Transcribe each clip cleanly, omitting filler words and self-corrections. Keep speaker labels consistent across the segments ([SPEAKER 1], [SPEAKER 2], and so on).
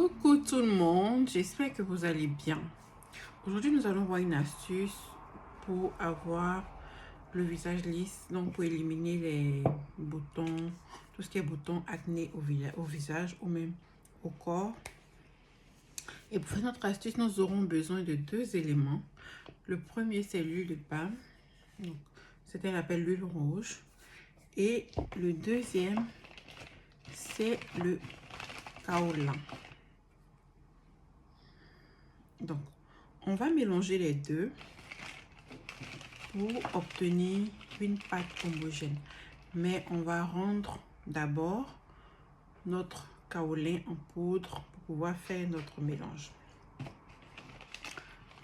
[SPEAKER 1] Coucou tout le monde, j'espère que vous allez bien. Aujourd'hui, nous allons voir une astuce pour avoir le visage lisse, donc pour éliminer les boutons, tout ce qui est boutons, acné au visage ou même au corps. Et pour faire notre astuce, nous aurons besoin de deux éléments. Le premier, c'est l'huile de palme, donc c'est appelle l'huile rouge. Et le deuxième, c'est le kaolin. Donc, on va mélanger les deux pour obtenir une pâte homogène. Mais on va rendre d'abord notre kaolin en poudre pour pouvoir faire notre mélange.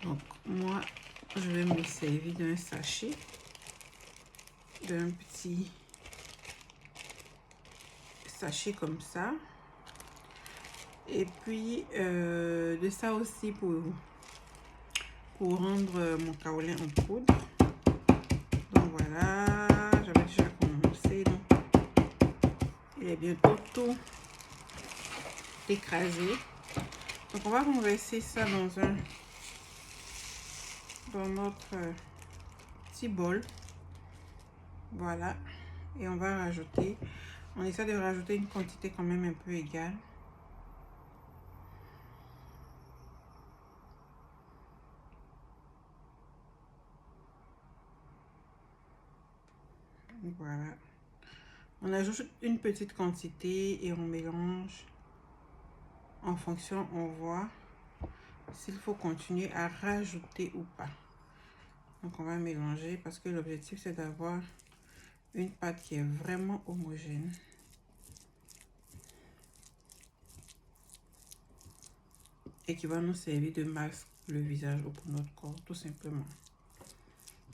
[SPEAKER 1] Donc, moi, je vais me servir d'un sachet, d'un petit sachet comme ça. Et puis, de ça aussi pour rendre mon kaolin en poudre. Donc voilà, j'avais déjà commencé. Donc, il est bientôt tout écrasé. Donc on va renverser ça dans notre petit bol. Voilà. Et on va rajouter. On essaie de rajouter une quantité quand même un peu égale. Voilà. On ajoute une petite quantité et on mélange. En fonction, on voit s'il faut continuer à rajouter ou pas. Donc on va mélanger parce que l'objectif c'est d'avoir une pâte qui est vraiment homogène. Et qui va nous servir de masque pour le visage ou pour notre corps, tout simplement.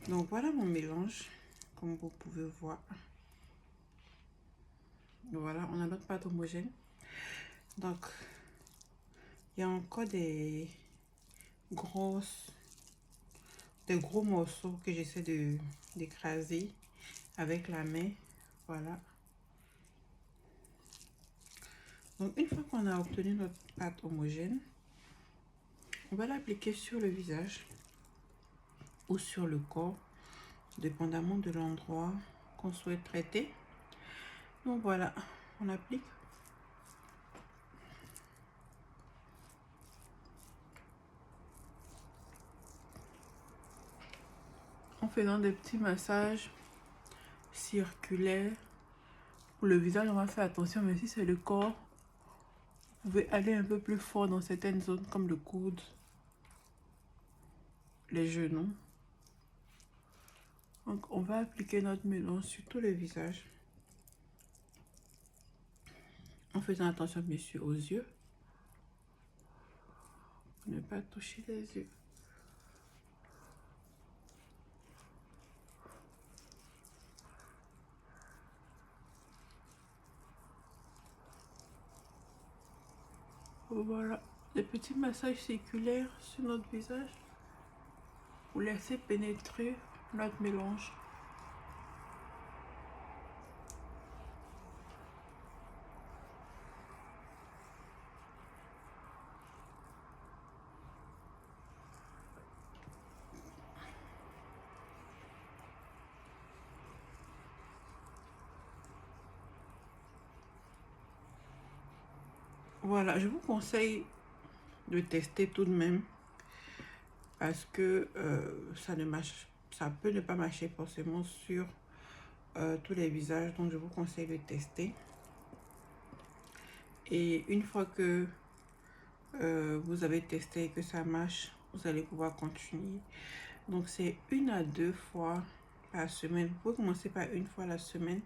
[SPEAKER 1] Donc voilà mon mélange, comme vous pouvez voir. Voilà, on a notre pâte homogène. Donc, il y a encore des gros morceaux que j'essaie d'écraser avec la main. Voilà. Donc, une fois qu'on a obtenu notre pâte homogène, on va l'appliquer sur le visage ou sur le corps, dépendamment de l'endroit qu'on souhaite traiter. Donc voilà, on applique. En faisant des petits massages circulaires. Pour le visage, on va faire attention, mais si c'est le corps, vous pouvez aller un peu plus fort dans certaines zones comme le coude, les genoux. Donc on va appliquer notre mélange sur tout le visage. En faisant attention bien sûr aux yeux. Pour ne pas toucher les yeux. Voilà, des petits massages circulaires sur notre visage pour laisser pénétrer notre mélange. Voilà, je vous conseille de tester tout de même parce que ça peut ne pas marcher forcément sur tous les visages, donc je vous conseille de tester. Et une fois que vous avez testé et que ça marche, vous allez pouvoir continuer. Donc c'est 1 à 2 fois par semaine. Vous pouvez commencer par 1 fois la semaine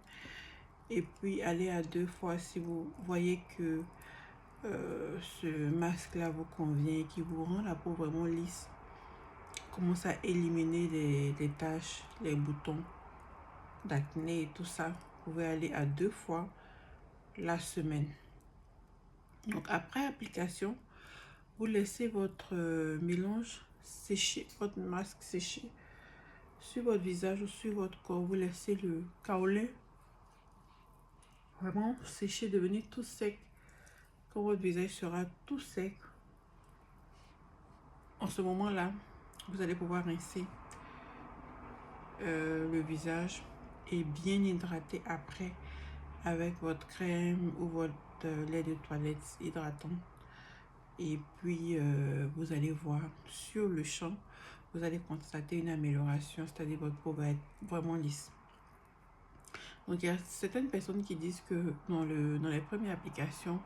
[SPEAKER 1] et puis aller à 2 fois si vous voyez que ce masque là vous convient et qui vous rend la peau vraiment lisse. Commence à éliminer les taches, les boutons d'acné et tout ça. Vous pouvez aller à 2 fois la semaine. Donc après application, vous laissez votre mélange sécher, votre masque sécher sur votre visage ou sur votre corps. Vous laissez le kaolin vraiment sécher, devenir tout sec. quand votre visage sera tout sec, en ce moment-là, vous allez pouvoir rincer le visage et bien hydrater après avec votre crème ou votre lait de toilette hydratant. Et puis, vous allez voir sur le champ, vous allez constater une amélioration, c'est-à-dire votre peau va être vraiment lisse. Donc, il y a certaines personnes qui disent que dans les premières applications,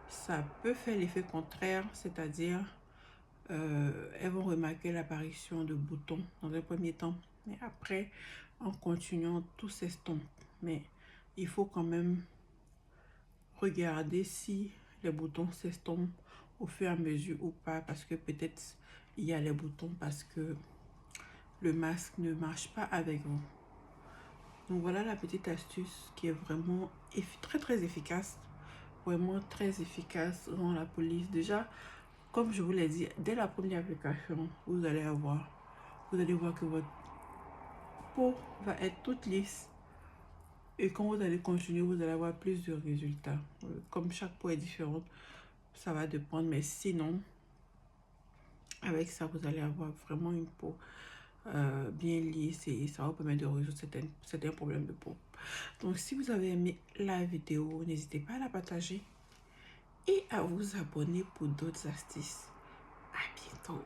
[SPEAKER 1] ça peut faire l'effet contraire, c'est-à-dire elles vont remarquer l'apparition de boutons dans un premier temps. Mais après, en continuant, tout s'estompe. Mais il faut quand même regarder si les boutons s'estompent au fur et à mesure ou pas, parce que peut-être il y a les boutons parce que le masque ne marche pas avec vous. Donc voilà la petite astuce qui est vraiment très efficace, vraiment très efficace dans la police. Déjà, comme je vous l'ai dit, dès la première application, vous allez voir que votre peau va être toute lisse. Et quand vous allez continuer, vous allez avoir plus de résultats. Comme chaque peau est différente, ça va dépendre. Mais sinon, avec ça, vous allez avoir vraiment une peau bien lisse et ça va vous permettre de résoudre certains problèmes de peau. Donc, si vous avez aimé la vidéo, n'hésitez pas à la partager et à vous abonner pour d'autres astuces. À bientôt.